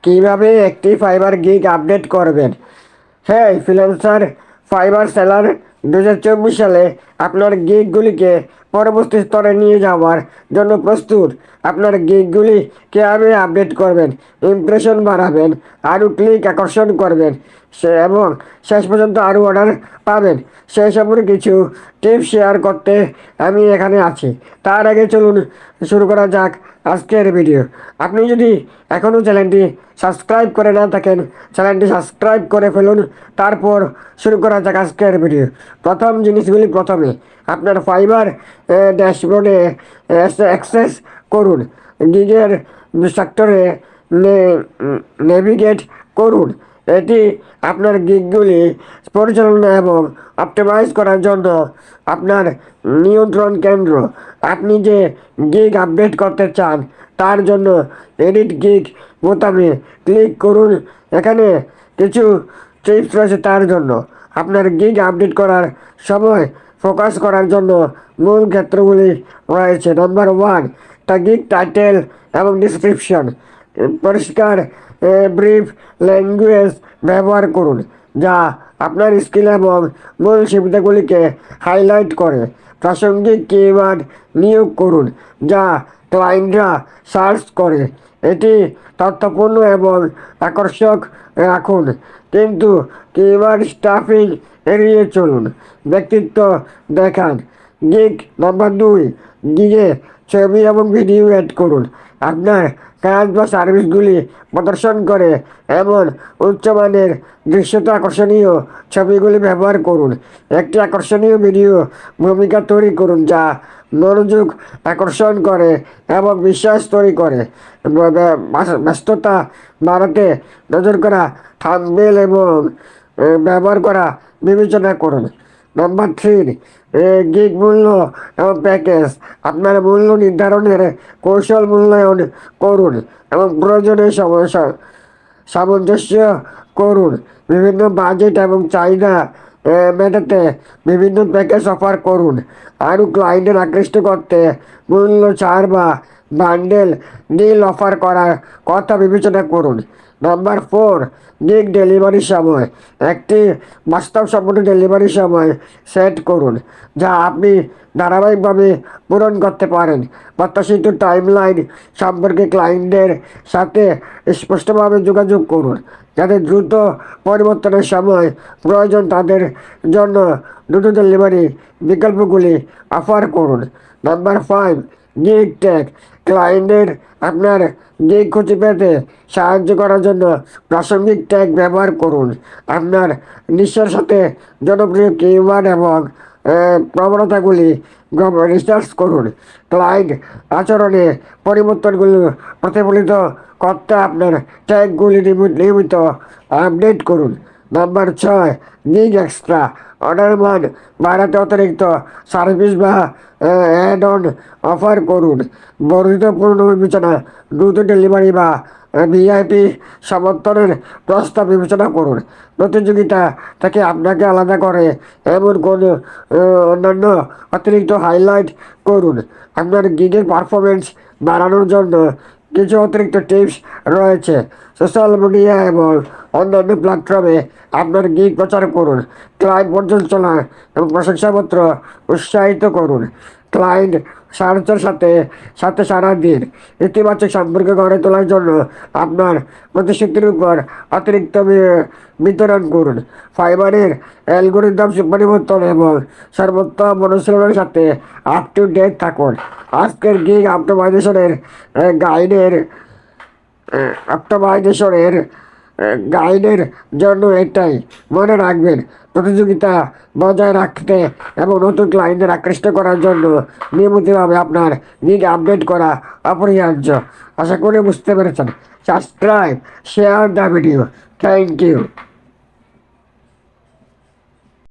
কিভাবে একটি fibre gig update করবেন। হ্যাঁ, ফ্রিল্যান্সার ফাইবার সেলার 2024 সালে আপনার গিগগুলিকে পরবর্তী স্তরে নিয়ে যাওয়ার জন্য প্রস্তুত। আপনার গিগগুলি কীভাবে আপডেট করবেন, ইমপ্রেশন বাড়াবেন, আরও ক্লিক আকর্ষণ করবেন এবং শেষ পর্যন্ত আরও অর্ডার পাবেন, সেই সম্পর্কে কিছু টিপস শেয়ার করতে আমি এখানে আছি। তার আগে চলুন শুরু করা যাক আজকের ভিডিও। আপনি যদি এখনও চ্যানেলটি সাবস্ক্রাইব করে না থাকেন, চ্যানেলটি সাবস্ক্রাইব করে ফেলুন। তারপর শুরু করা যাক আজকের ভিডিও। প্রথম জিনিসগুলি প্রথমে আপনার ফাইবার ড্যাশবোর্ডে অ্যাক্সেস করুন। গিগের সেক্টরে নেভিগেট করুন। এটি আপনার গিগগুলি পরিচালনা এবং অপটিমাইজ করার জন্য আপনার নিয়ন্ত্রণ কেন্দ্র। আপনি যে গিগ আপডেট করতে চান তার জন্য এডিট গিগ বোতামে ক্লিক করুন। এখানে কিছু টিপস রয়েছে তার জন্য। আপনার গিগ আপডেট করার সময় ফোকাস করার জন্য মূল ক্ষেত্রগুলি রয়েছে। নাম্বার 1, গিগ টাইটেল এবং ডিসক্রিপশন। পরিষ্কার ব্রিফ ল্যাঙ্গুয়েজ ব্যবহার করুন যা আপনার স্কিল এবং মূল সুবিধাগুলিকে হাইলাইট করে। প্রাসঙ্গিক কিওয়ার্ড নিয়োগ করুন যা ক্লায়েন্টরা সার্চ করে। এটি তথ্যপূর্ণ এবং আকর্ষক রাখুন, কিন্তু কিওয়ার্ড স্টাফিং এড়িয়ে চলুন। ব্যক্তিত্ব দেখান। গিগ নাম্বার 2, গিগে ছবি এবং ভিডিও অ্যাড করুন। আপনার কাজ বা সার্ভিসগুলি প্রদর্শন করে এমন উচ্চমানের দৃশ্যত আকর্ষণীয় ছবিগুলি ব্যবহার করুন। একটি আকর্ষণীয় ভিডিও ভূমিকা তৈরি করুন যা মনোযোগ আকর্ষণ করে এবং বিশ্বাস তৈরি করে। ব্যস্ততা বাড়াতে নজর করা থাম্বনেল এবং ব্যবহার করা বিবেচনা করুন। নাম্বার 3, গিগ মূল্য এবং প্যাকেজ। আপনার মূল্য নির্ধারণের কৌশল মূল্যায়ন করুন এবং প্রয়োজনীয় সামঞ্জস্য করুন। বিভিন্ন বাজেট এবং চাহিদা মেটাতে বিভিন্ন প্যাকেজ অফার করুন। আরও ক্লায়েন্টের আকৃষ্ট করতে মূল্য ছাড় বা বান্ডেল ডিল অফার করার কথা বিবেচনা করুন। নাম্বার 4, গিগ ডেলিভারি সময়। একটি বাস্তবসম্মত ডেলিভারি সময় সেট করুন যা আপনি ধারাবাহিকভাবে পূরণ করতে পারেন। প্রত্যাশিত টাইমলাইন সম্পর্কে ক্লায়েন্টদের সাথে স্পষ্টভাবে যোগাযোগ করুন যাতে দ্রুত পরিবর্তনের সময় প্রয়োজন তাদের জন্য দ্রুত ডেলিভারি বিকল্পগুলি অফার করুন। Number 5, gig tag. ক্লায়েন্টের আপনার গিগ খুঁজে পেতে সাহায্য করার জন্য প্রাসঙ্গিক ট্যাগ ব্যবহার করুন। আপনার নিশ্চয়ের সাথে জনপ্রিয় কিওয়ার্ড এবং প্রবণতাগুলি রিসার্চ করুন। ক্লায়েন্ট আচরণে পরিবর্তনগুলো প্রতিফলিত করতে আপনার ট্যাগগুলি নিয়মিত আপডেট করুন। Number 6, gig extra. অর্ডার মান বাড়াতে অতিরিক্ত সার্ভিস বা অ্যাড অন অফার করুন। বর্ধিত পূর্ণ বিবেচনা, দ্রুত ডেলিভারি বা ভিআইপি সমর্থনের প্রস্তাব বিবেচনা করুন। প্রতিযোগিতা থেকে আপনাকে আলাদা করে এমন কোনো অন্যান্য অতিরিক্ত হাইলাইট করুন। আপনার গিগের পারফরমেন্স বাড়ানোর জন্য কিছু অতিরিক্ত টিপস রয়েছে। সোশ্যাল মিডিয়া এবং অন্যান্য প্ল্যাটফর্মে আপনার গিগ প্রচার করুন। ক্লায়েন্ট পর্যালোচনা এবং প্রশংসাপত্র উৎসাহিত করুন। ক্লায়েন্ট সার্চের সাথে সারা দিন ইতিবাচক সম্পর্ক গড়ে তোলার জন্য আপনার প্রতিশ্রুতির উপর অতিরিক্ত বিতরণ করুন। ফাইবারের অ্যালগোরিদম পরিবর্তন এবং সর্বোত্তম অনুশীলনের সাথে আপ টু ডেট থাকুন। আজকের গিগ গাইডের জন্য এটাই মনে রাখবেন। প্রতিযোগিতা বজায় রাখতে এবং নতুন ক্লায়েন্টদের আকৃষ্ট করার জন্য নিয়মিতভাবে আপনার গিগ আপডেট করা অপরিহার্য। আশা করি বুঝতে পেরেছেন। Subscribe, share the video. Thank you.